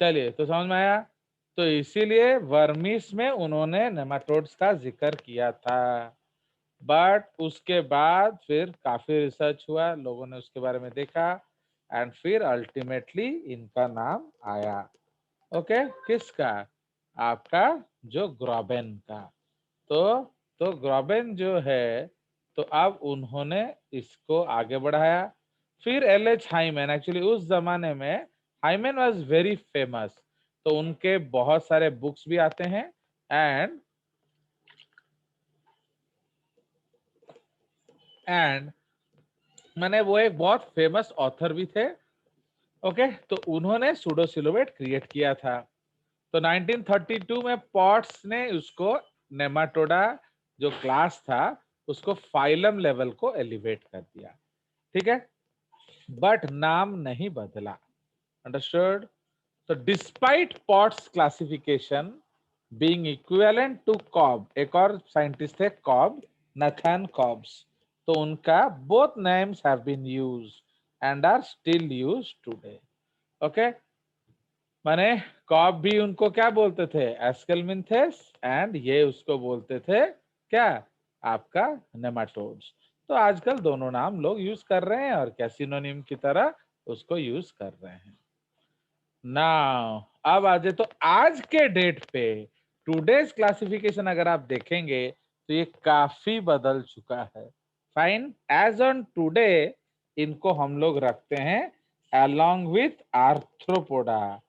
चलिए, तो समझ में आया। तो इसीलिए वर्मिस में उन्होंने नेमाटोड्स का जिक्र किया था, बट उसके बाद फिर काफी रिसर्च हुआ, लोगों ने उसके बारे में देखा, एंड फिर अल्टीमेटली इनका नाम आया। ओके, किसका? आपका जो ग्रॉबेन का। तो ग्रॉबेन जो है, तो अब उन्होंने इसको आगे बढ़ाया। फिर एल.एच. हाइमन, एक्चुअली उस जमाने में हाइमन वाज वेरी फेमस, तो उनके बहुत सारे बुक्स भी आते हैं, एंड मैंने वो एक बहुत फेमस ऑथर भी थे। ओके, तो उन्होंने सूडोसिलोमेट क्रिएट किया था। तो 1932 में पॉट्स ने उसको नेमाटोडा जो क्लास था उसको फाइलम लेवल को एलिवेट कर दिया, ठीक है, बट नाम नहीं बदला। अंडरस्टूड? तो despite Potts classification being equivalent to Cobb, एक और साइंटिस्ट थे कॉब, नथान कॉब्स, तो उनका both names have been used and are still used today. Okay, माने कॉब भी उनको क्या बोलते थे? एस्केलमिंथेस, एंड ये उसको बोलते थे क्या? आपका नेमाटोड्स। तो आजकल दोनों नाम लोग यूज कर रहे हैं और क्या सिनोनिम की तरह उसको यूज कर रहे हैं। नाउ अब आ जाए तो आज के डेट पे टुडेज क्लासिफिकेशन अगर आप देखेंगे तो ये काफी बदल चुका है। फाइन, एज ऑन टुडे इनको हम लोग रखते हैं along with Arthropoda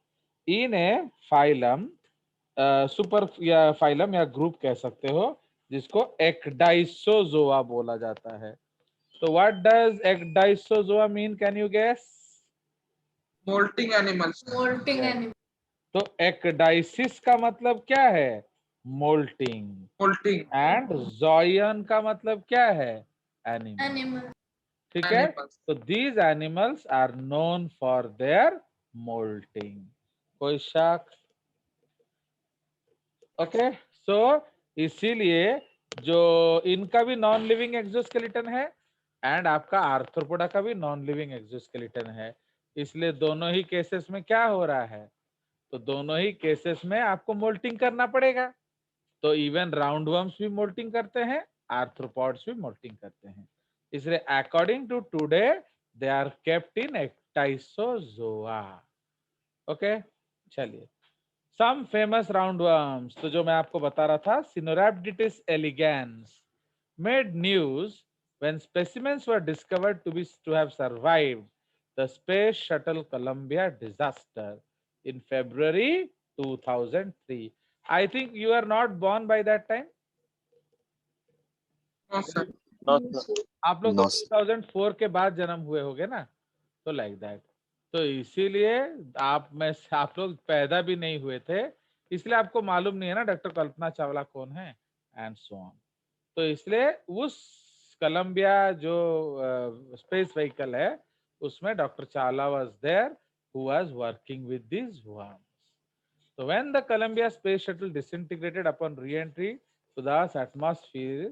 in a phylum, super या फाइलम या ग्रुप कह सकते हो, जिसको एक्डाइसोजोआ बोला जाता है। तो what does Ecdysozoa mean? Can you guess? Moulting animals. Moulting animal. तो एक्डाइसिस का मतलब क्या है? मोल्टिंग। मोल्टिंग एंड जोयन का मतलब क्या है? एनिमल। एनिमल। ठीक है, एनिमल्स। तो these animals are known for their moulting. कोई शक? ओके, सो इसीलिए जो इनका भी नॉन लिविंग एक्सोस्केलेटन है एंड आपका आर्थ्रोपोडा का भी नॉन लिविंग एक्सोस्केलेटन है, इसलिए दोनों ही केसेस में क्या हो रहा है? तो दोनों ही केसेस में आपको मोल्टिंग करना पड़ेगा। तो इवन राउंड वर्म्स भी मोल्टिंग करते हैं, आर्थ्रोपॉड्स भी मोल्टिंग करते हैं, इसलिए according to today they are kept in Ecdysozoa. Okay, चलिए, सम फेमस राउंडवर्म्स, तो जो मैं आपको बता रहा था, सिनोरैप्टिटिस elegance made news when specimens were discovered to have survived the space shuttle Columbia disaster in February 2003. I think you are not born by that time. No sir. आप लोग तो No, 2004 के बाद जन्म हुए होगे ना, तो लाइक दैट। तो इसीलिए आप लोग पैदा भी नहीं हुए थे, इसलिए आपको मालूम नहीं है ना डॉक्टर कल्पना चावला कौन है एंड सो ऑन। तो इसलिए उस कोलंबिया जो स्पेस व्हीकल है उसमें doctor Chawla was there who was working with this worms. So when the Columbia space shuttle disintegrated upon re-entry to the Earth's atmosphere,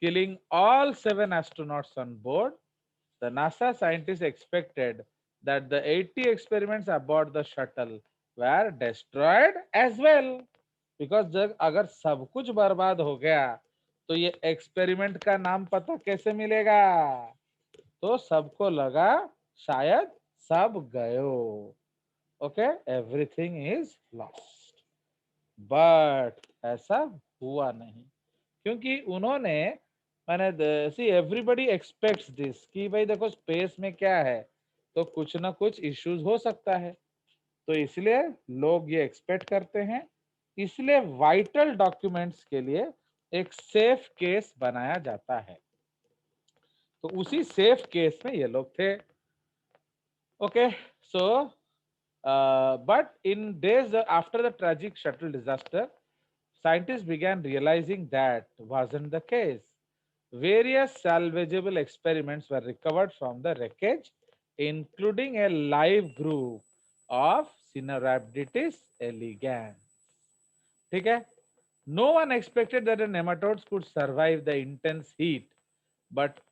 killing all 7 astronauts on board, the NASA scientists expected that the 80 experiments aboard the shuttle were destroyed as well. Because जब अगर सब कुछ बर्बाद हो गया तो ये experiment का नाम पता कैसे मिलेगा? तो सबको लगा शायद सब गयो। Okay, everything is lost, but ऐसा हुआ नहीं, क्योंकि उन्होंने मैंने सी एवरीबडी एक्सपेक्ट्स दिस कि भाई देखो स्पेस में क्या है, तो कुछ ना कुछ इश्यूज हो सकता है, तो इसलिए लोग ये एक्सपेक्ट करते हैं, इसलिए वाइटल डॉक्यूमेंट्स के लिए एक सेफ केस बनाया जाता है। तो उसी सेफ केस में ये लोग थे। Okay, so but in days after the tragic shuttle disaster, scientists began realizing that wasn't the case. Various salvageable experiments were recovered from the wreckage, including a live group of Sinorhabditis elegans. ठीक है? No one expected that the nematodes could survive the intense heat, but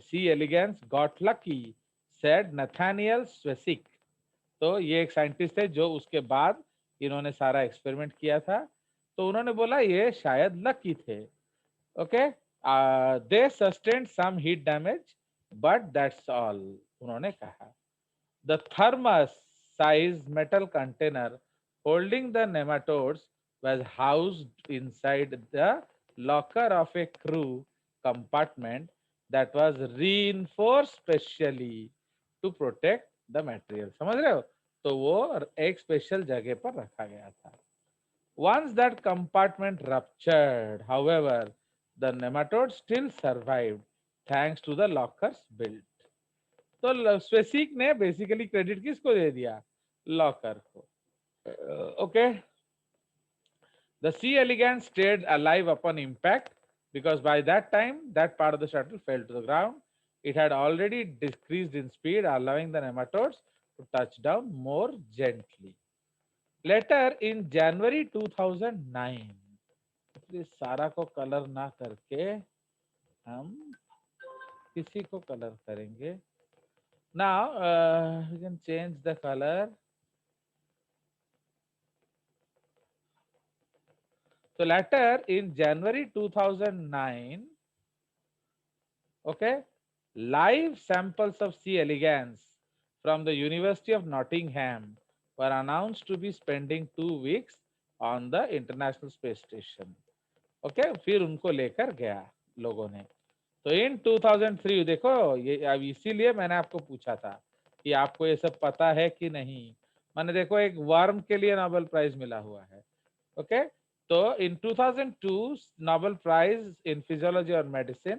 C. elegans got lucky, said Nathaniel Swesick. तो ये एक scientist थे जो उसके बाद इन्होंने सारा एक्सपेरिमेंट किया था, तो उन्होंने बोला ये शायद लकी थे। Okay, they sustained some heat damage but that's all, उन्होंने कहा। The thermos size metal container holding the nematodes was housed inside the locker of a crew compartment that was reinforced specially to protect the material। समझ रहे हो? तो वो एक special जगह पर रखा गया था। Once that compartment ruptured, however, the nematodes still survived thanks to the lockers built। तो स्पेसिक ने बेसिकली क्रेडिट किसको दे दिया? लॉकर को। Okay, the C. elegans stayed alive upon impact because by that time that part of the shuttle fell to the ground. It had already decreased in speed, allowing the nematodes to touch down more gently. Later in January 2009, इस सारा को colour ना करके हम किसी को colour करेंगे। Now we can change the color. So later in January 2009, okay, live samples of C. elegans from the University of Nottingham were announced to be spending 2 weeks on the International Space Station. Okay, फिर उनको लेकर गया लोगों ने। तो इन 2003 देखो, ये अब इसीलिए मैंने आपको पूछा था कि आपको ये सब पता है कि नहीं। मैंने देखो एक वर्म के लिए नोबेल प्राइज मिला हुआ है। ओके, तो in 2002 Nobel Prize in Physiology or Medicine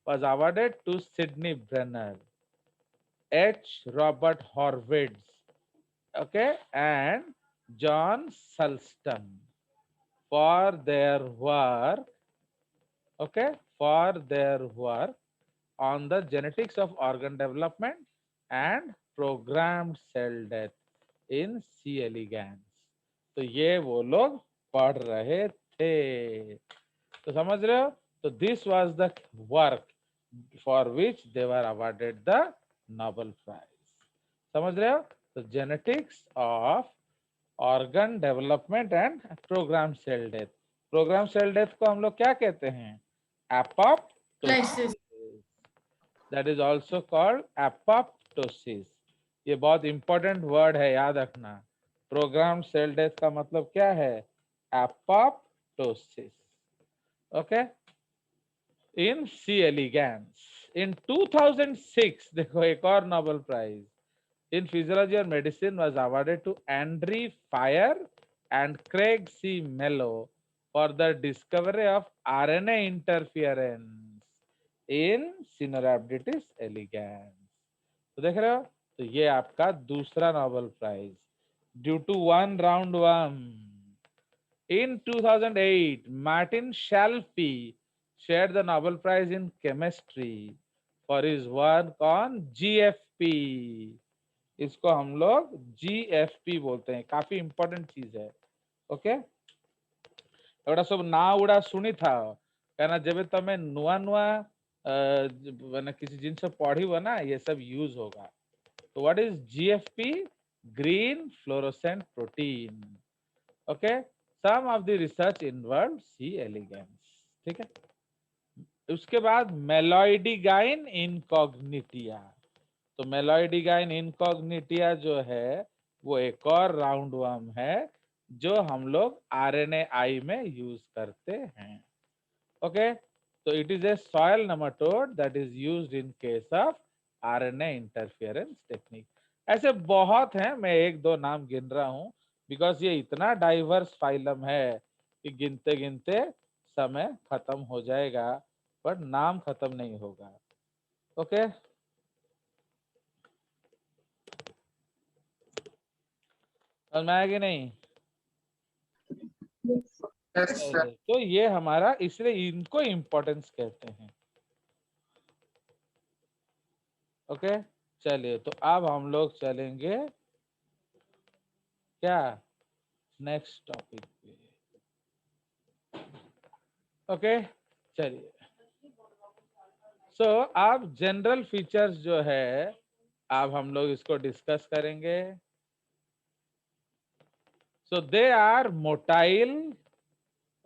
was awarded to Sidney Brenner, H. Robert Horwitz, okay, and John Sulston for their work, okay, for their work on the genetics of organ development and programmed cell death in C. elegans। तो ये वो लोग पढ़ रहे थे, तो समझ रहे हो? तो this was the work for which they were awarded the Nobel prize. समझ रहे हो? तो genetics of organ development and programme cell death. Programme cell death को हम लोग क्या कहते हैं? Apoptosis. That is also called apoptosis. ये बहुत इंपॉर्टेंट वर्ड है, याद रखना। प्रोग्राम सेल डेथ का मतलब क्या है? Apoptosis. Okay, in C. elegans in 2006 देखो एक और Nobel prize in physiology or medicine was awarded to Andre Fire and Craig C. Mello for the discovery of RNA interference in Caenorhabditis elegans। तो देख रहे हो? तो ये आपका दूसरा Nobel prize due to one round one. In 2008, Martin Shalfie shared the Nobel Prize in Chemistry for his work on GFP। इसको हम लोग GFP बोलते हैं, काफी इंपॉर्टेंट चीज है। ओके, एवढा सब ना उड़ा सुनी था कहना जब तमे नुआ नुआ मैंने किसी जिन से पढ़ी हो ना ये सब यूज होगा। तो what is GFP? Green fluorescent protein. Okay, some of the research involve C. elegans। ठीक है, उसके बाद मेलोइडिगाइन इनकॉग्निटिया। तो मेलोइडिगाइन इनकॉग्निटिया जो है वो एक और राउंड वर्म है जो हम लोग RNAi में यूज करते हैं। ओके, तो it is a soil nematode that is used in case of RNA interference technique. ऐसे बहुत हैं, मैं एक दो नाम गिन रहा हूं बिकॉज ये इतना डाइवर्स फाइलम है कि गिनते गिनते समय खत्म हो जाएगा, पर नाम खत्म नहीं होगा। ओके, समझ में आया कि नहीं? Yes, sir. तो ये हमारा, इसलिए इनको इम्पोर्टेंस कहते हैं। ओके, चलिए तो अब हम लोग चलेंगे क्या नेक्स्ट टॉपिक पे। ओके, चलिए। सो अब जनरल फीचर्स जो है अब हम लोग इसको डिस्कस करेंगे। So they are motile,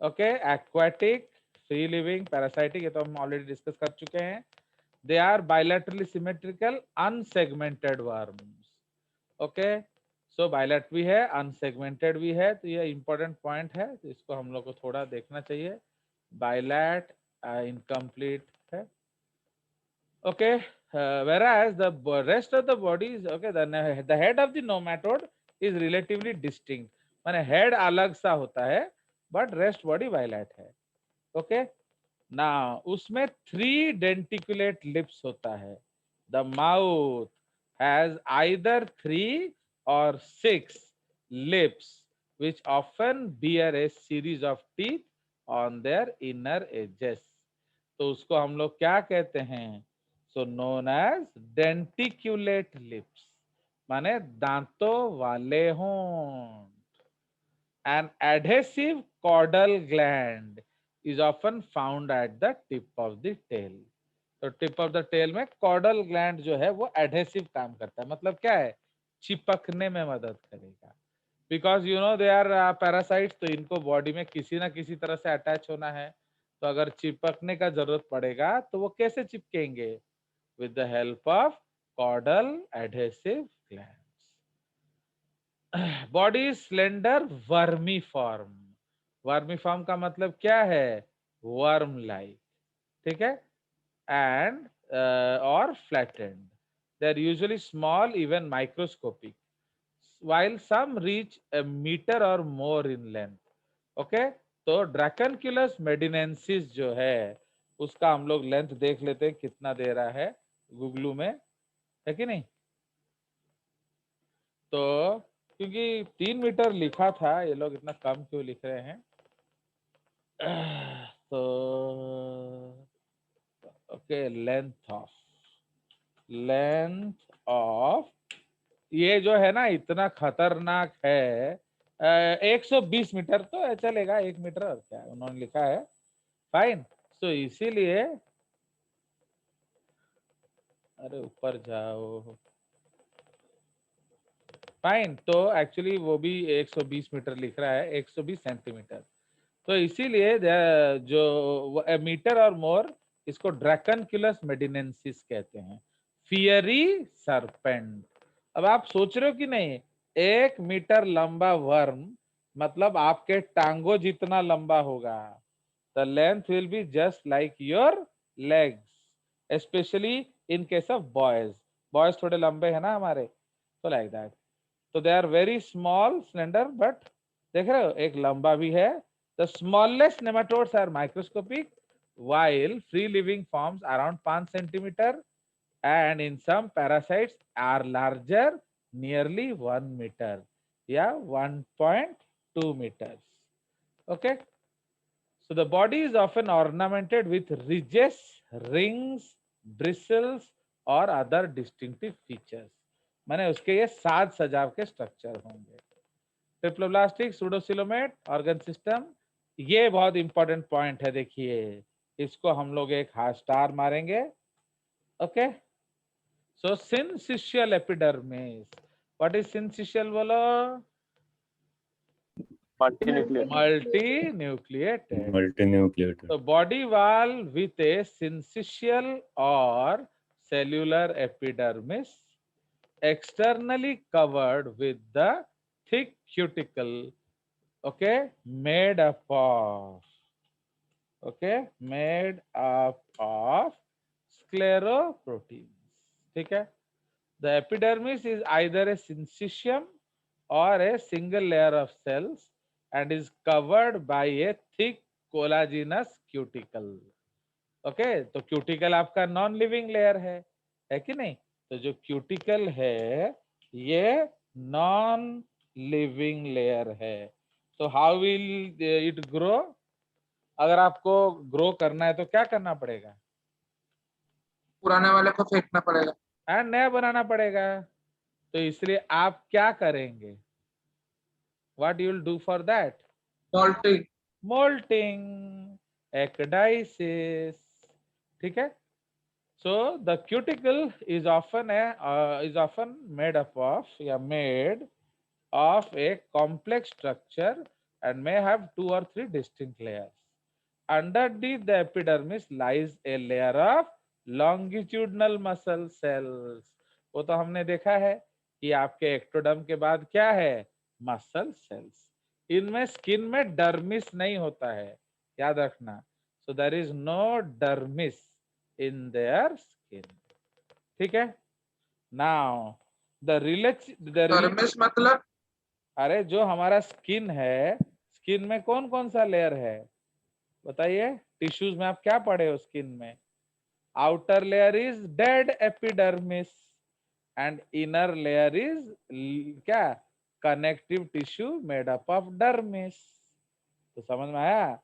okay, aquatic, free living, parasitic, ये तो हम ऑलरेडी डिस्कस कर चुके हैं. They are bilaterally symmetrical, unsegmented worms. Okay, so bilateral भी है, unsegmented भी है, तो ये important point है, तो इसको हम लोग को थोड़ा देखना चाहिए. Bilat incomplete है. Okay, whereas the rest of the body is okay. The head of the nematode is relatively distinct. माने head अलग सा होता है, but rest body bilat है. Okay. Now उसमें 3 denticulate lips होता है. The mouth has either 3 or 6 lips, which often bear a series of teeth on their inner edges. तो उसको हम लोग क्या कहते हैं? So known as denticulate lips, माने दांतों वाले होंठ. An adhesive caudal gland is often found at the tip of the tail. तो टिप ऑफ द टेल में कॉर्डल ग्लैंड जो है वो एडहेसिव काम करता है. मतलब क्या है? चिपकने में मदद करेगा. Because you know they are parasites, तो इनको बॉडी में किसी ना किसी तरह से अटैच होना है. तो अगर चिपकने का जरूरत पड़ेगा तो वो कैसे चिपकेंगे? With the help of caudal adhesive gland. Body slender vermiform. Vermiform का मतलब क्या है? Worm like. ठीक है. एंड और flattened. They are usually small, even microscopic, while some reach a meter or more in length. Okay, तो dracunculus मेडिनेंसिस जो है उसका हम लोग लेंथ देख लेते हैं कितना दे रहा है गूगलू में, है कि नहीं? तो क्योंकि 3 मीटर लिखा था, ये लोग इतना कम क्यों लिख रहे हैं? तो ओके, लेंथ ऑफ ये जो है ना इतना खतरनाक है. 120 मीटर तो चलेगा, 1 मीटर और क्या उन्होंने लिखा है. फाइन. तो इसीलिए अरे ऊपर जाओ. फाइन. तो एक्चुअली वो भी 120 मीटर लिख रहा है, 120 सेंटीमीटर. तो इसीलिए जो मीटर और मोर, इसको ड्रैकनक्यूलस मेडिनेंसिस कहते हैं, फियरी सरपेंट. अब आप सोच रहे हो कि नहीं, 1 मीटर लंबा वर्म मतलब आपके टांगों जितना लंबा होगा. The length will be just like your legs, specially in case of boys. Boys थोड़े लंबे है ना हमारे, तो लाइक दैट. तो they are very small, slender, but देख रहे हो एक लंबा भी है. The smallest nematodes are microscopic, while free-living forms around 5 centimeter, and in some parasites are larger, nearly 1 meter. Yeah, 1.2 meters. Okay. So the body is often ornamented with ridges, rings, bristles, or other distinctive features. माने उसके ये साज सजाव के structure होंगे. Triploblastic, pseudocoelomate, organ system, ये बहुत important point है. देखिए इसको हम लोग एक हाफ स्टार मारेंगे. Okay. So syncytial epidermis. What is syncytial बोलो? मल्टीन्यूक्लिएटेड. तो body wall with a syncytial और cellular epidermis, externally covered with the thick cuticle, okay, made up of scleroproteins. ठीक है. The epidermis is either a syncytium or a single layer of cells and is covered by a thick collagenous cuticle. Okay. तो cuticle आपका non living layer है कि नहीं? तो जो cuticle है ये नॉन लिविंग लेयर है. तो हाउ विल इट ग्रो? अगर आपको ग्रो करना है तो क्या करना पड़ेगा? पुराने वाले को फेंकना पड़ेगा एंड नया बनाना पड़ेगा. तो इसलिए आप क्या करेंगे? What you will do for that? Moulting. Moulting, ecdysis. ठीक है. So the cuticle is often made up of, made of a complex structure and may have 2 or 3 distinct layers. Underneath the epidermis lies a layer of longitudinal muscle cells. वो तो हमने देखा है कि आपके ectoderm के बाद क्या है, मसल सेल्स। इनमें स्किन में डर्मिस नहीं होता है, याद रखना। So there is no dermis in their skin, ठीक है। नाउ द डर्मिस मतलब? अरे जो हमारा स्किन है, स्किन में कौन कौन सा लेयर है बताइए। टिश्यूज में आप क्या पढ़े हो स्किन में? Outer layer is dead epidermis and inner layer is क्या, connective tissue made up of dermis. तो समझ में आया?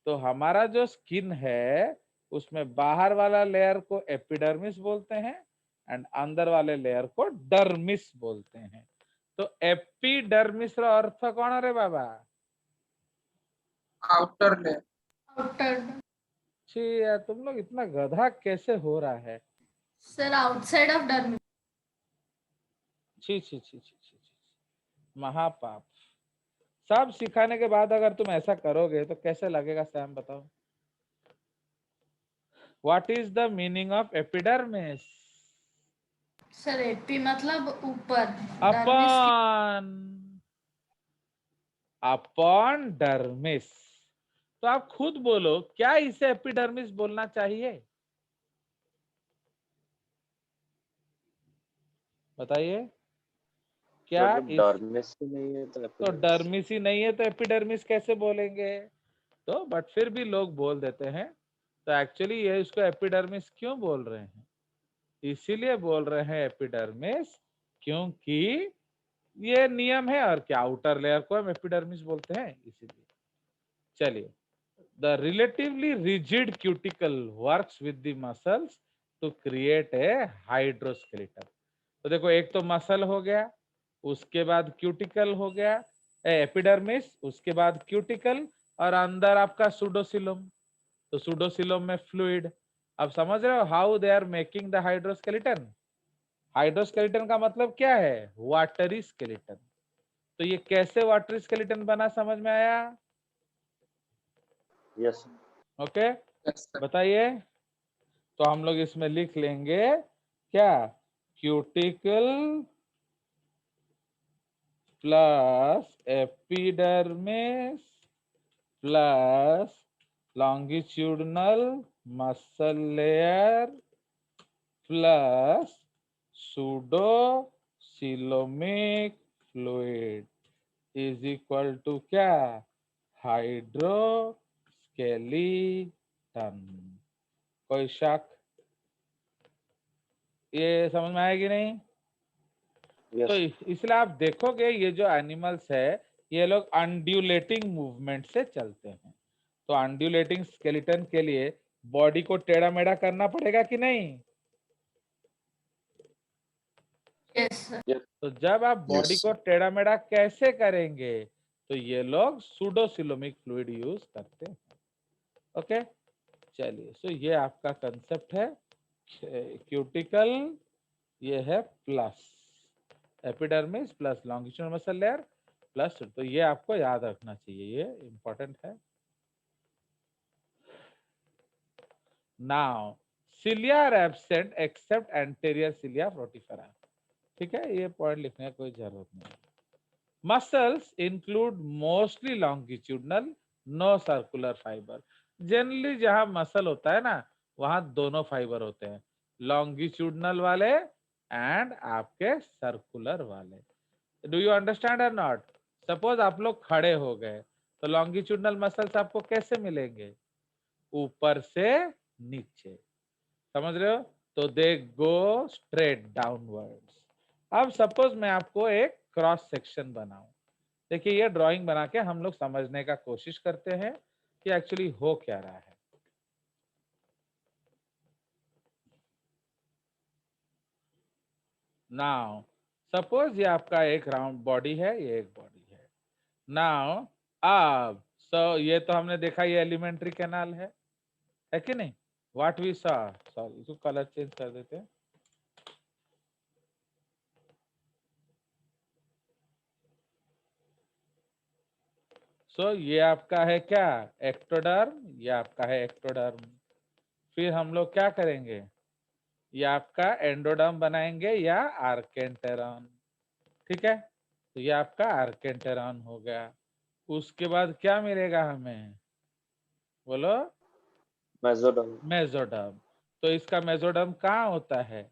तो हमारा जो स्किन है उसमें बाहर वाला लेयर को एपिडर्मिस बोलते हैं एंड अंदर वाले लेयर को डर्मिस बोलते हैं। तो एपिडर्मिस रो अर्थ कौन रे बाबा? Outer layer. आउटर छी यार, तुम लोग इतना गधा कैसे हो रहा है? Sir, outside of dermis. छी छी छी छी छी छी, महापाप। सब सिखाने के बाद अगर तुम ऐसा करोगे तो कैसे लगेगा सैम, बताओ। What is the meaning of epidermis? Sir, AP मतलब ऊपर, अपॉन, अपॉन डर्मिस। तो आप खुद बोलो, क्या इसे एपिडर्मिस बोलना चाहिए? बताइए क्या जब इस डर्मिस ही नहीं है तो तो एपिडर्मिस। डर्मिस ही नहीं है तो एपिडर्मिस कैसे बोलेंगे? तो बट फिर भी लोग बोल देते हैं। तो एक्चुअली ये इसको एपिडर्मिस क्यों बोल रहे हैं? इसीलिए बोल रहे हैं एपिडर्मिस क्योंकि ये नियम है, और क्या, आउटर लेयर को हम एपिडर्मिस बोलते हैं इसीलिए। चलिए, the relatively rigid cuticle works with the muscles to create a hydroskeleton. तो देखो, एक तो मसल हो गया, उसके बाद क्यूटिकल हो गया, एपिडर्मिस, उसके बाद क्यूटिकल, और अंदर आपका सूडोसिलम। तो सूडोसिलम में फ्लूइड। अब समझ रहे हो how they are making the hydroskeleton? Hydroskeleton का मतलब क्या है? Watery skeleton. तो ये कैसे वाटरी स्केलेटन बना, समझ में आया? यस ओके, बताइए। तो हम लोग इसमें लिख लेंगे क्या, cuticle plus epidermis plus longitudinal muscle layer plus pseudocoelomic fluid is equal to क्या, हाइड्रोस्केलेटन। कोई शक? ये समझ में आएगी नहीं? तो यस इसलिए आप देखोगे ये जो एनिमल्स है ये लोग अनड्यूलेटिंग मूवमेंट से चलते हैं। तो अनड्यूलेटिंग स्केलेटन के लिए बॉडी को टेढ़ा मेढ़ा करना पड़ेगा कि नहीं? Yes sir. तो जब आप बॉडी Yes. को टेढ़ा मेढ़ा कैसे करेंगे? तो ये लोग सूडोसिलोमिक फ्लूइड यूज करते हैं। ओके, चलिए। सो ये आपका कंसेप्ट है क्यूटिकल, ये है plus epidermis plus longitudinal muscle layer plus. तो ये आपको याद रखना चाहिए, ये इंपॉर्टेंट है। Now cilia are absent except anterior cilia frutifera। ठीक है, ये पॉइंट लिखने की कोई जरूरत नहीं। Muscles include mostly longitudinal, no circular fibre. Generally जहां मसल होता है ना वहां दोनों फाइबर होते हैं, लॉन्गिट्यूडनल वाले एंड आपके सर्कुलर वाले। डू यू अंडरस्टैंड और नॉट? सपोज आप लोग खड़े हो गए तो लॉन्गिट्यूडनल मसल्स आपको कैसे मिलेंगे? ऊपर से नीचे, समझ रहे हो? तो दे गो स्ट्रेट डाउनवर्ड्स। अब सपोज मैं आपको एक क्रॉस सेक्शन बनाऊं, देखिए ये ड्राइंग बना के हम लोग समझने का कोशिश करते हैं कि एक्चुअली हो क्या रहा है। नाउ सपोज ये आपका एक राउंड बॉडी है, ये एक बॉडी है। नाउ अब ये तो हमने देखा ये एलिमेंट्री कैनाल है कि नहीं? व्हाट वी सॉ, सॉरी इसको कलर चेंज कर देते हैं। सो ये आपका है क्या, एक्टोडर्म, ये आपका है एक्टोडर्म। फिर हम लोग क्या करेंगे, ये आपका एंडोडर्म बनाएंगे या आर्केंटेरॉन, ठीक है। तो ये आपका आर्केंटेरॉन हो गया। उसके बाद क्या मिलेगा हमें, बोलो, मेसोडर्म, मेसोडर्म। तो इसका मेसोडर्म कहाँ होता है,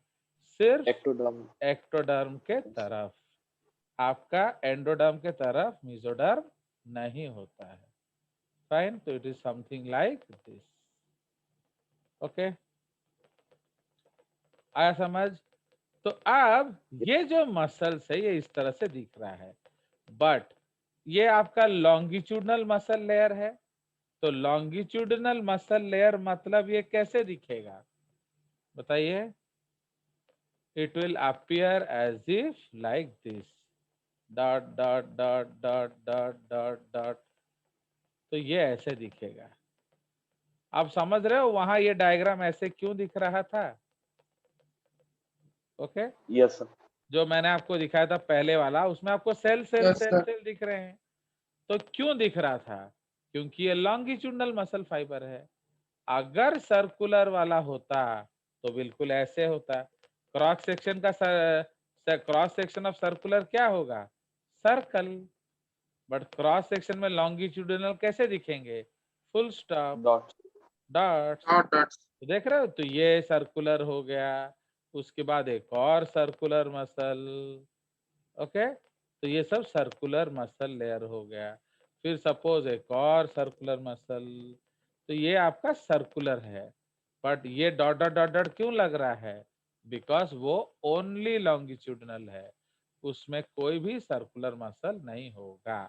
सिर्फ एक्टोडर्म। एक्टोडर्म के तरफ, आपका एंडोडर्म के तरफ मेसोडर्म नहीं होता है। फाइन, तो it is something like this. Okay, आया समझ। तो अब ये जो मसल्स है ये इस तरह से दिख रहा है, बट ये आपका लॉन्गिट्यूडनल मसल लेयर है। तो लॉन्गिट्यूडनल मसल लेयर मतलब ये कैसे दिखेगा, बताइए। It will appear as if like this, dot dot dot dot dot dot dot. तो ये ऐसे दिखेगा। आप समझ रहे हो वहां ये डायग्राम ऐसे क्यों दिख रहा था। Okay, yes sir. जो मैंने आपको दिखाया था पहले वाला, उसमें आपको cell cell Yes, cell sir. Cell दिख रहे हैं। तो क्यों दिख रहा था, क्योंकि ये लॉन्गिट्यूडनल मसल फाइबर है। अगर सर्कुलर वाला होता तो बिल्कुल ऐसे होता। क्रॉस सेक्शन का क्रॉस सेक्शन ऑफ सर्कुलर क्या होगा, सर्कल। बट क्रॉस सेक्शन में लॉन्गिट्यूडनल कैसे दिखेंगे, full stop, dot. Dots. Not dots. तो देख रहे हो, तो ये सर्कुलर हो गया। उसके बाद एक और सर्कुलर मसल। ओके, तो ये सब सर्कुलर मसल लेयर हो गया। फिर सपोज एक और सर्कुलर मसल, तो ये आपका सर्कुलर है। बट ये डॉट डॉट डॉट डॉट क्यों लग रहा है, बिकॉज वो ओनली लॉन्गिट्यूडनल है, उसमें कोई भी सर्कुलर मसल नहीं होगा।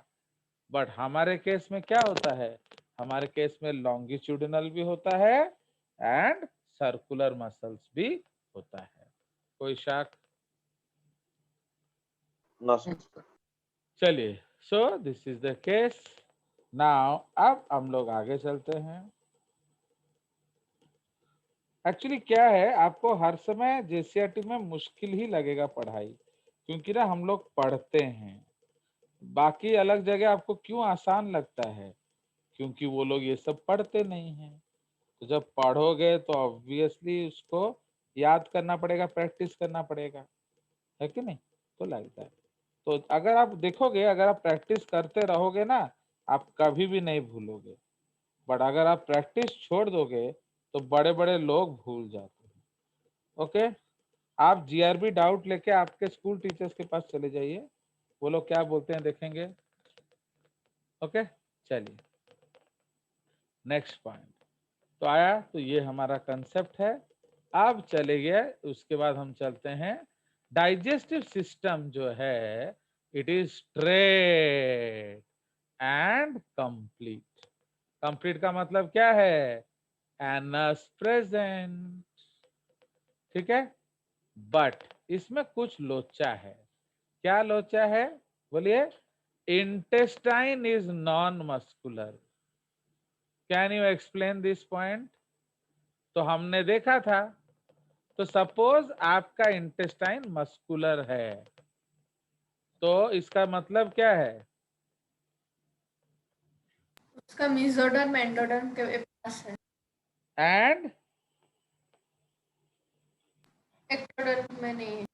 बट हमारे केस में क्या होता है, हमारे केस में लॉन्गिट्यूडनल भी होता है एंड सर्कुलर मसल्स भी होता है। कोई शक। No sir. Yes, sir. चलिए, so this is the case. Now अब हम लोग आगे चलते हैं। एक्चुअली क्या है, आपको हर समय जेसीईआरटी में मुश्किल ही लगेगा पढ़ाई, क्योंकि ना हम लोग पढ़ते हैं। बाकी अलग जगह आपको क्यों आसान लगता है, क्योंकि वो लोग ये सब पढ़ते नहीं हैं। तो जब पढ़ोगे तो ऑब्वियसली उसको याद करना पड़ेगा, प्रैक्टिस करना पड़ेगा, है कि नहीं। तो लगता है, तो अगर आप देखोगे, अगर आप प्रैक्टिस करते रहोगे ना, आप कभी भी नहीं भूलोगे। बट अगर आप प्रैक्टिस छोड़ दोगे तो बड़े बड़े लोग भूल जाते हैं। ओके, आप जीआरबी डाउट लेके आपके स्कूल टीचर्स के पास चले जाइए, वो लोग क्या बोलते हैं देखेंगे। ओके, चलिए नेक्स्ट पॉइंट। तो आया, तो ये हमारा कंसेप्ट है। अब चले गए, उसके बाद हम चलते हैं डाइजेस्टिव सिस्टम जो है, it is straight and complete. Complete का मतलब क्या है, एनस प्रेजेंट, ठीक है। बट इसमें कुछ लोचा है। क्या लोचा है, बोलिए। Intestine is non muscular. Can you explain this point. तो हमने देखा था, तो सपोज आपका इंटेस्टाइन मस्कुलर है, तो इसका मतलब क्या है, उसका मेसोडर्म एंडोडर्म के पास है, एंड एक्टोडर्म में नहीं है।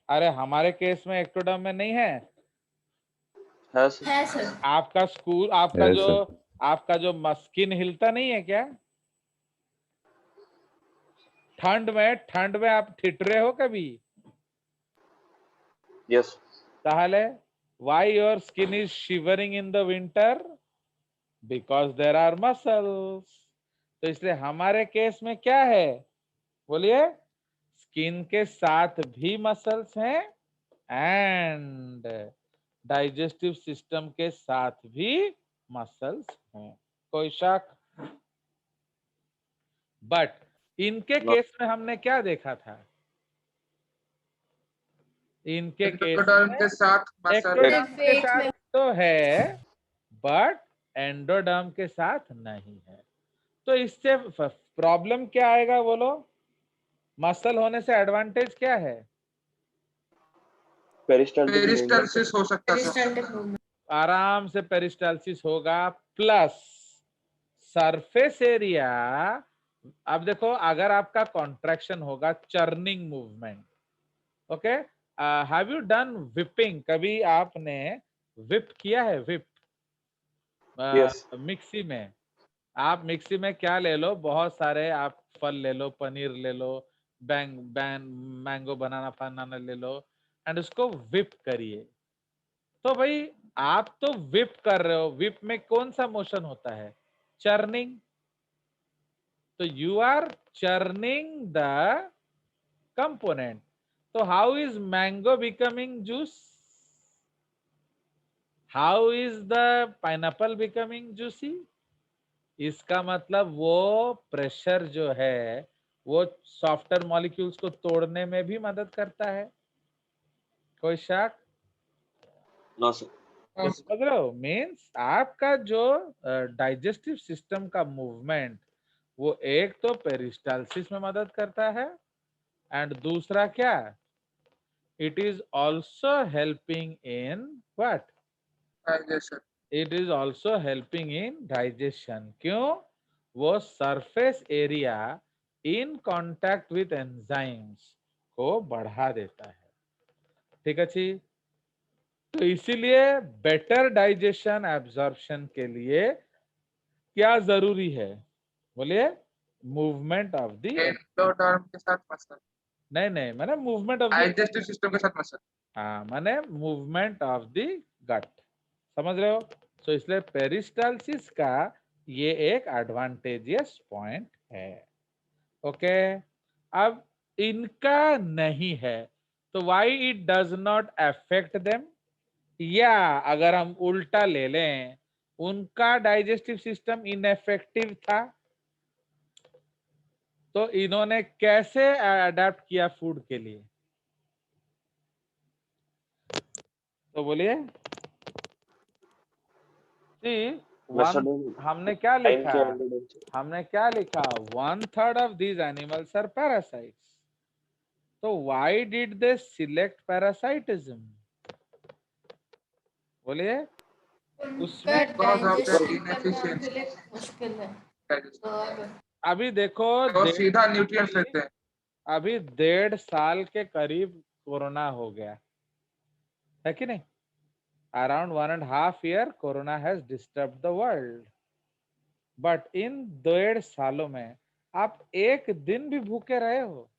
अरे हमारे केस में एक्टोडर्म में नहीं है। है सर। है सर। आपका स्कूल, आपका है जो सर। आपका जो स्किन हिलता नहीं है क्या, ठंड में आप ठिठरे हो कभी, यस। ताहले why your skin is shivering in the winter, because there are muscles. तो इसलिए हमारे केस में क्या है, बोलिए, स्किन के साथ भी मसल्स हैं एंड डाइजेस्टिव सिस्टम के साथ भी मसल्स हैं। कोई शक। बट इनके No. केस में हमने क्या देखा था, इनके केस Ectoderm में के साथ मसल एक्टोडर्म के पेट साथ में तो है, बट एंडोडर्म के साथ नहीं है। तो इससे प्रॉब्लम क्या आएगा, बोलो। मसल होने से एडवांटेज क्या है, पेरिस्टाल्टिक मूवमेंट। पेरिस्टल्सिस हो सकता है सर. Peristaltic movement. आराम से पेरिस्टालसिस होगा, प्लस सरफेस एरिया। अब देखो, अगर आपका कॉन्ट्रैक्शन होगा, churning movement, okay, have you done whipping? कभी आपने विप किया है? Whip Yes. मिक्सी में, आप मिक्सी में क्या ले लो, बहुत सारे आप फल ले लो, पनीर ले लो, मैंगो बनाना ले लो, एंड उसको विप करिए। तो भाई आप तो विप कर रहे हो, विप में कौन सा मोशन होता है? चर्निंग। तो you are churning the component. तो how is mango becoming juice? How is the pineapple becoming juicy? इसका मतलब वो प्रेशर जो है वो सॉफ्टर मॉलिक्यूल्स को तोड़ने में भी मदद करता है। कोई शक? No, sir. हाँ, समझ रहे हो? मीन्स आपका जो डाइजेस्टिव सिस्टम का मूवमेंट, वो एक तो पेरिस्टालसिस में मदद करता है, एंड दूसरा क्या, it is also helping in what? digestion. It is also helping in digestion. क्यों? वो surface area in contact with enzymes को बढ़ा देता है। ठीक है जी? तो इसीलिए बेटर डाइजेशन एब्जॉर्प्शन के लिए क्या जरूरी है? बोलिए। मूवमेंट ऑफ द, एंडोडर्म के साथ मसल, नहीं मैंने movement of the, digestive system के साथ मसल। हाँ मैंने मूवमेंट ऑफ द गट। समझ रहे हो? तो इसलिए पेरिस्टालसिस का ये एक एडवांटेजियस पॉइंट है। ओके, अब इनका नहीं है, तो why it does not affect them? या अगर हम उल्टा ले लें, उनका डाइजेस्टिव सिस्टम इनएफेक्टिव था, तो इन्होंने कैसे अडेप्ट किया फूड के लिए? तो बोलिए जी। हमने क्या टाइम लिखा? के एंडोडर्म से। हमने क्या लिखा? 1/3 of these animals are parasites. तो why did they select parasitism? बोलिए। उनका उसमें Because of the डाइजेशन करना उनके inefficiency लिए मुश्किल है। digestion. तो अब अभी देखो, वो सीधा न्यूट्रिएंट्स लेते हैं। अभी 1.5 साल के करीब कोरोना हो गया है कि नहीं? Around 1.5 year corona has disturb the world, but in 1.5 सालों में आप एक दिन भी भूखे रहे हो?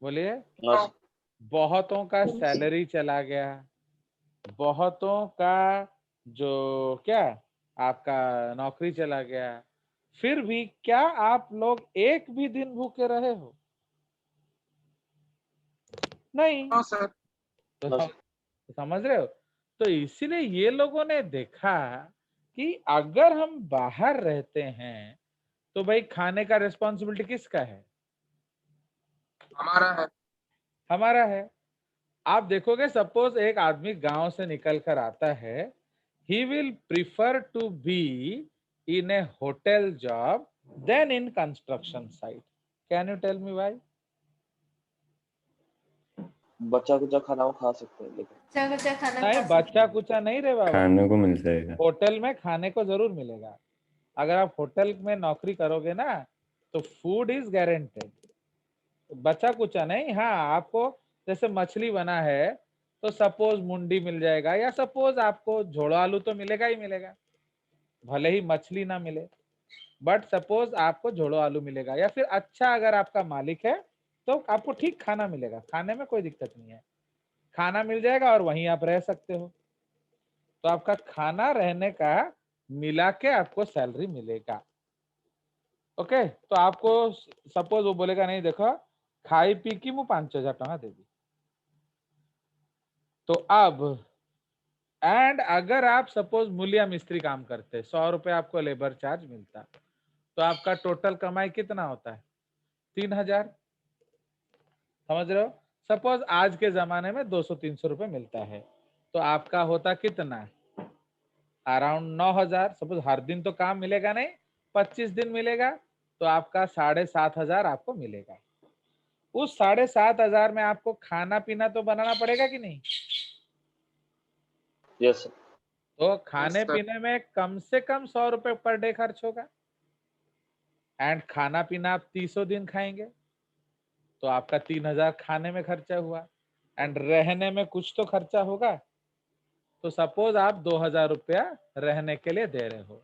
बोलिए। No, sir. बहुतों का सैलरी चला गया, बहुतों का जो क्या आपका नौकरी चला गया, फिर भी क्या आप लोग एक भी दिन भूखे रहे हो? नहीं। No sir. तो No, sir. समझ रहे हो? तो इसीलिए ये लोगों ने देखा कि अगर हम बाहर रहते हैं तो भाई खाने का रिस्पॉन्सिबिलिटी किसका है? हमारा है। हमारा है। आप देखोगे, सपोज एक आदमी गांव से निकल कर आता है, he will prefer to be in a hotel job than in construction site. Can you tell me why? बच्चा कुचा खाना वो खा सकते हैं, लेकिन अच्छा अच्छा खाना नहीं, खा बच्चा कुचा नहीं रे बाबा, खाने को मिल जाएगा। होटल में खाने को जरूर मिलेगा। अगर आप होटल में नौकरी करोगे ना, तो फूड इज गारंटेड, बच्चा कुचा नहीं। हाँ, आपको जैसे मछली बना है तो सपोज मुंडी मिल जाएगा, या सपोज आपको झोड़ो आलू तो मिलेगा ही मिलेगा, भले ही मछली ना मिले, बट सपोज आपको झोड़ो आलू मिलेगा, या फिर अच्छा अगर आपका मालिक है तो आपको ठीक खाना मिलेगा, खाने में कोई दिक्कत नहीं है, खाना मिल जाएगा और वहीं आप रह सकते हो। तो आपका खाना रहने का मिला के आपको सैलरी मिलेगा। ओके, तो आपको सपोज वो बोलेगा नहीं देखो खाई पी की मु 5,000 टका देगी, तो अब एंड अगर आप सपोज मूलिया मिस्त्री काम करते, 100 रुपए आपको लेबर चार्ज मिलता, तो आपका टोटल कमाई कितना होता है? 3,000। समझ रहे हो? सपोज आज के जमाने में 200-300 रुपए मिलता है, तो आपका होता कितना? अराउंड 9,000। सपोज हर दिन तो काम मिलेगा नहीं, 25 दिन मिलेगा, तो आपका 7,500 आपको मिलेगा। उस 7,500 में आपको खाना पीना तो बनाना पड़ेगा कि नहीं? Yes sir. तो खाने sir. पीने में कम से कम 100 रुपए पर डे खर्च होगा। एंड खाना पीना आप 300 दिन खाएंगे तो आपका 3000 खाने में खर्चा हुआ। एंड रहने में कुछ तो खर्चा होगा। तो सपोज आप 2000 रुपया रहने के लिए दे रहे हो,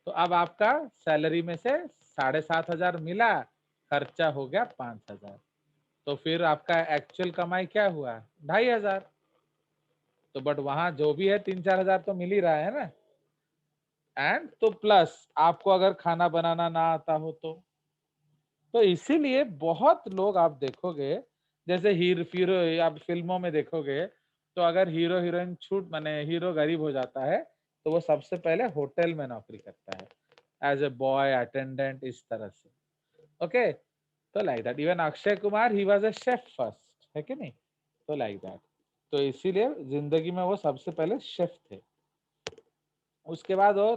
तो अब आपका सैलरी में से 7500 मिला, खर्चा हो गया 5000। तो फिर आपका एक्चुअल कमाई क्या हुआ? 2500। तो बट वहां जो भी है 3-4 हजार तो मिल ही रहा है ना। एंड तो प्लस आपको अगर खाना बनाना ना आता हो तो इसीलिए बहुत लोग आप देखोगे, जैसे हीरो आप फिल्मों में देखोगे, तो अगर हीरो हीरोइन छूट माने हीरो गरीब हो जाता है तो वो सबसे पहले होटल में नौकरी करता है एज ए बॉय अटेंडेंट, इस तरह से। ओके, तो like that even Akshay Kumar he was a chef first, है कि नहीं? तो लाइक दैट, तो इसीलिए जिंदगी में वो सबसे पहले शेफ थे। उसके बाद वो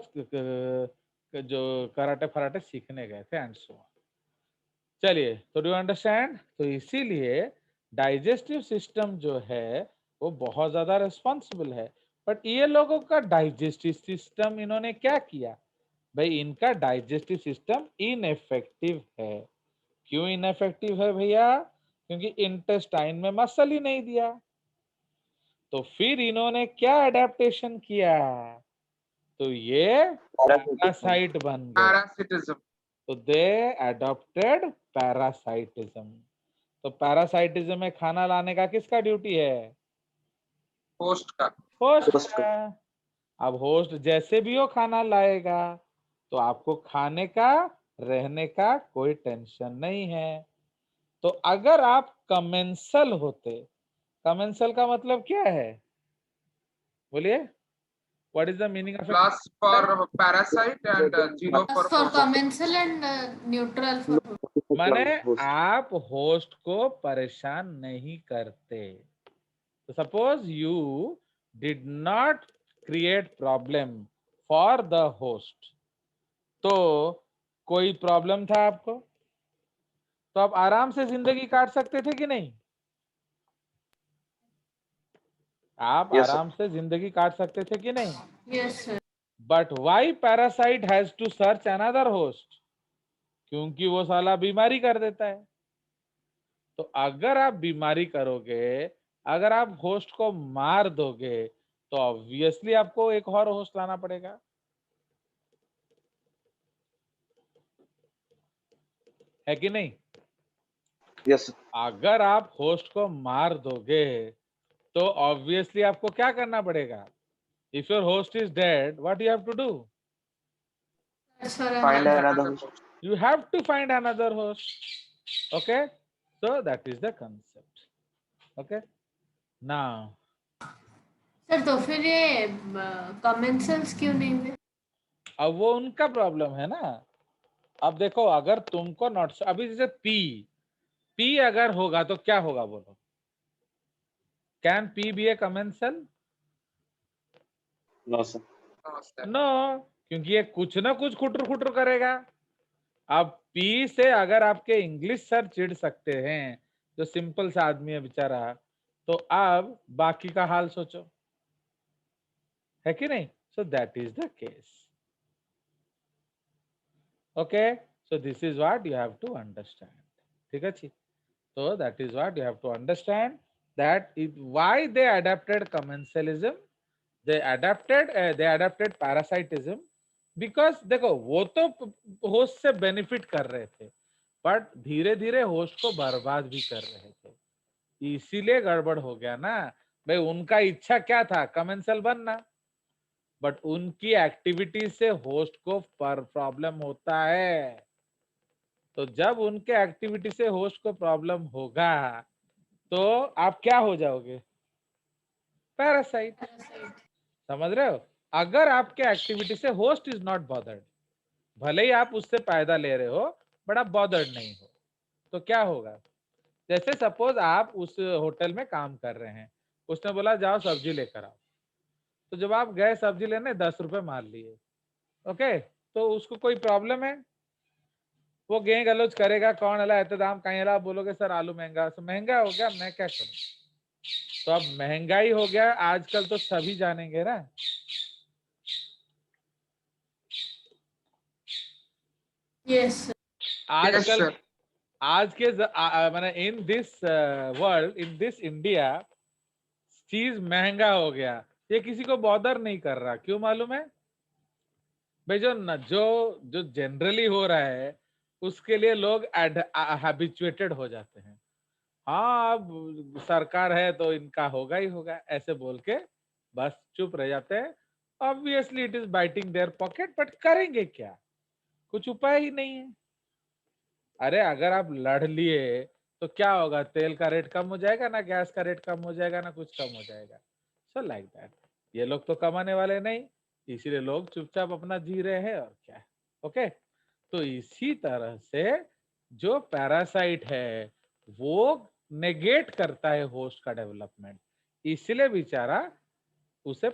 जो कराटे फराटे सीखने गए थे एंड सो ऑन। चलिए, तो डू अंडरस्टैंड? तो इसीलिए डाइजेस्टिव सिस्टम जो है वो बहुत ज्यादा रिस्पॉन्सिबल है। बट ये लोगों का डाइजेस्टिव सिस्टम इन्होंने क्या किया भाई? इनका डाइजेस्टिव सिस्टम इनएफेक्टिव है। क्यों इनएफेक्टिव है भैया? क्योंकि इंटेस्टाइन में मसल ही नहीं दिया। तो फिर इन्होंने क्या अडेप्टेशन किया? तो ये पैरासाइट बन गए। Parasitism. तो दे अडॉप्टेड पैरासाइटिज्म। तो पैरासाइटिज्म में खाना लाने का किसका ड्यूटी है? Host का. होस्ट होस्ट का। अब होस्ट जैसे भी हो खाना लाएगा, तो आपको खाने का रहने का कोई टेंशन नहीं है। तो अगर आप कमेंसल होते, कमेंसल का मतलब क्या है? बोलिए, what is the meaning of Plus for parasite and zero for For host. commensal and neutral for माने आप होस्ट को परेशान नहीं करते। तो suppose you did not create problem for the host, तो कोई प्रॉब्लम था आपको तो आप आराम से जिंदगी काट सकते थे कि नहीं? आप Yes, sir. आराम से जिंदगी काट सकते थे कि नहीं? yes sir. But why parasite has to search another host? क्योंकि वो साला बीमारी कर देता है। तो अगर आप बीमारी करोगे, अगर आप होस्ट को मार दोगे, तो ऑब्वियसली आपको एक और होस्ट लाना पड़ेगा, है कि नहीं? Yes, sir. अगर आप होस्ट को मार दोगे तो ऑब्वियसली आपको क्या करना पड़ेगा? If your host is dead, what you have to do? That's for Find another. another host. You have to find another host. Okay, so that is the concept. Okay, now sir तो फिर ये commensals क्यों नहीं हुए? अब वो उनका problem है ना। अब देखो, अगर तुमको नॉट अभी जैसे पी अगर होगा तो क्या होगा बोलो? Can P B a commensal? No, sir. No, sir. No, क्योंकि ये कुछ ना कुछ खुटर खुटर करेगा। अब पी से अगर आपके इंग्लिश सर चिढ़ सकते हैं, जो सिंपल सा आदमी है बेचारा, तो अब बाकी का हाल सोचो, है कि नहीं? So that is the case. Okay, so this is what you have to understand. ठीक है जी? So that is what you have to understand, that why they adapted commensalism, they adapted parasitism, because देखो वो तो host से benefit कर रहे थे, but धीरे धीरे होस्ट को बर्बाद भी कर रहे थे। इसीलिए गड़बड़ हो गया ना भाई। उनका इच्छा क्या था? कमेंसल बनना, बट उनकी एक्टिविटी से होस्ट को प्रॉब्लम होता है। तो जब उनके एक्टिविटी से होस्ट को प्रॉब्लम होगा तो आप क्या हो जाओगे? पैरासाइट। समझ रहे हो? अगर आपके एक्टिविटी से होस्ट इज नॉट बॉदर्ड, भले ही आप उससे फायदा ले रहे हो बट आप बॉदर्ड नहीं हो, तो क्या होगा? जैसे सपोज आप उस होटल में काम कर रहे हैं, उसने बोला जाओ सब्जी लेकर आओ, तो जब आप गए सब्जी लेने 10 रुपए मार लिए, ओके, तो उसको कोई प्रॉब्लम है? वो गे गलोच करेगा, कौन अला इतना दाम कहीं अला, बोलोगे सर आलू महंगा, तो महंगा हो गया, मैं क्या करूं? तो अब महंगाई हो गया आजकल तो सभी जानेंगे ना। Yes, sir. Yes, आजकल sir. आज के माने in this world, in this India, चीज महंगा हो गया, ये किसी को बॉदर नहीं कर रहा। क्यों मालूम है भाई? जो जनरली हो रहा है उसके लिए लोग हैबिचुएटेड हो जाते हैं। हाँ, अब सरकार है तो इनका होगा ही होगा, ऐसे बोल के बस चुप रह जाते हैं। Obviously it is biting their pocket, but करेंगे क्या? कुछ उपाय ही नहीं है। अरे अगर आप लड़ लिए तो क्या होगा? तेल का रेट कम हो जाएगा ना, गैस का रेट कम हो जाएगा ना, कुछ कम हो जाएगा। So like that. ये लोग तो कमाने वाले नहीं, इसीलिए लोग चुपचाप अपना जी रहे हैं, और क्या है। ओके, तो इसी तरह से जो पैरासाइट है वो नेगेट करता है होस्ट का डेवलपमेंट, इसलिए बेचारा उसे